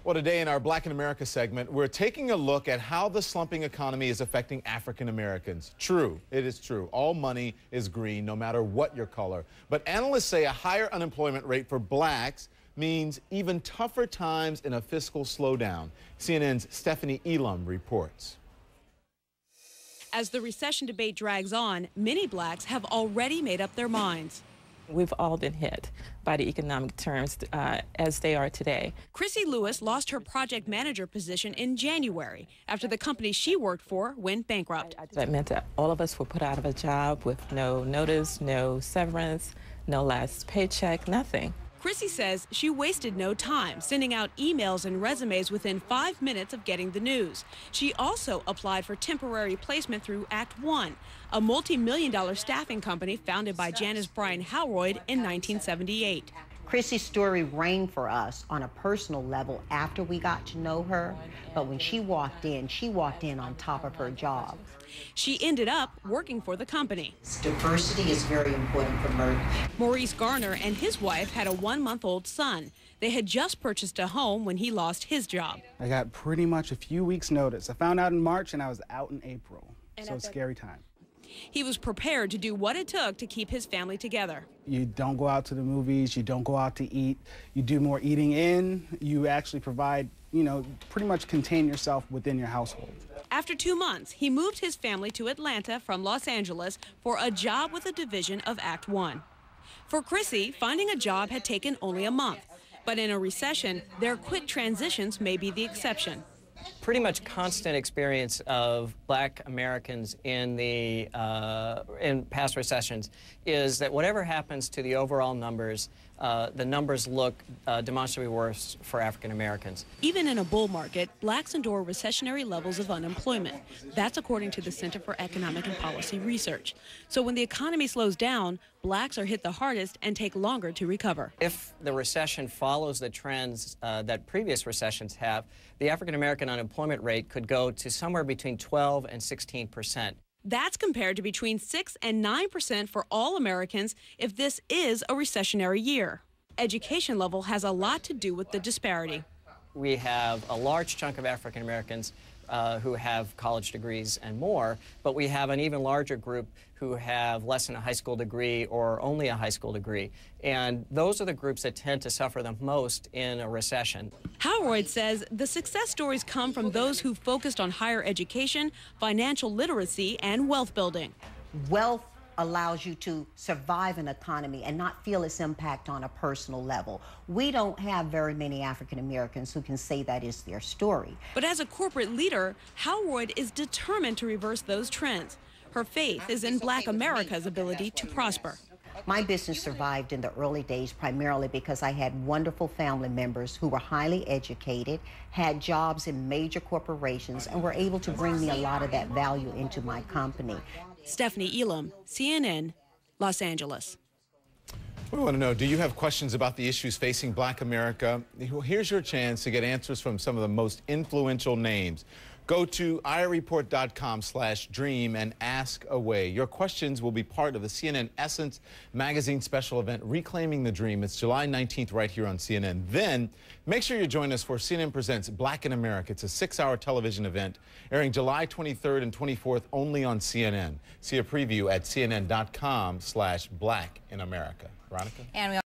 Well, today in our Black in America segment, we're taking a look at how the slumping economy is affecting African Americans. True, it is true. All money is green, no matter what your color. But analysts say a higher unemployment rate for blacks means even tougher times in a fiscal slowdown. CNN's Stephanie Elam reports. As the recession debate drags on, many blacks have already made up their minds. We've all been hit by the economic terms as they are today. Chrissy Lewis lost her project manager position in January after the company she worked for went bankrupt. That meant that all of us were put out of a job with no notice, no severance, no last paycheck, nothing. Chrissy says she wasted no time sending out emails and resumes within 5 minutes of getting the news. She also applied for temporary placement through Act One, a multi-million-dollar staffing company founded by Janice Bryan Howroyd in 1978. Chrissy's story rang for us on a personal level after we got to know her, but when she walked in on top of her job. She ended up working for the company. Diversity is very important for Merck. Maurice Garner and his wife had a 1-month-old son. They had just purchased a home when he lost his job. I got pretty much a few weeks' notice. I found out in March and I was out in April, so it's a scary time. He was prepared to do what it took to keep his family together. You don't go out to the movies, you don't go out to eat, you do more eating in, you actually provide, pretty much contain yourself within your household. After 2 months, he moved his family to Atlanta from Los Angeles for a job with a division of Act One. For Chrissy, finding a job had taken only a month, but in a recession, their quick transitions may be the exception. Pretty much constant experience of black Americans in past recessions is that whatever happens to the overall numbers, the numbers look demonstrably worse for African Americans. Even in a bull market, blacks endure recessionary levels of unemployment. That's according to the Center for Economic and Policy Research. So when the economy slows down, blacks are hit the hardest and take longer to recover. If the recession follows the trends that previous recessions have, the African American unemployment rate could go to somewhere between 12 and 16%. That's compared to between 6 and 9% for all Americans if this is a recessionary year. Education level has a lot to do with the disparity. We have a large chunk of African Americans who have college degrees and more, but we have an even larger group who have less than a high school degree or only a high school degree. And those are the groups that tend to suffer the most in a recession. Howroyd says the success stories come from those who focused on higher education, financial literacy, and wealth building. Wealth allows you to survive an economy and not feel its impact on a personal level. We don't have very many African Americans who can say that is their story. But as a corporate leader, Howroyd is determined to reverse those trends. Her faith is in Black America's ability to prosper. My business survived in the early days primarily because I had wonderful family members who were highly educated, had jobs in major corporations, and were able to bring me a lot of that value into my company. Stephanie Elam, CNN, Los Angeles. We want to know, do you have questions about the issues facing Black America? Here's your chance to get answers from some of the most influential names. Go to ireport.com/dream and ask away. Your questions will be part of the CNN Essence magazine special event, Reclaiming the Dream. It's July 19th right here on CNN. Then make sure you join us for CNN Presents Black in America. It's a 6-hour television event airing July 23rd and 24th only on CNN. See a preview at cnn.com/blackinamerica. Veronica? And we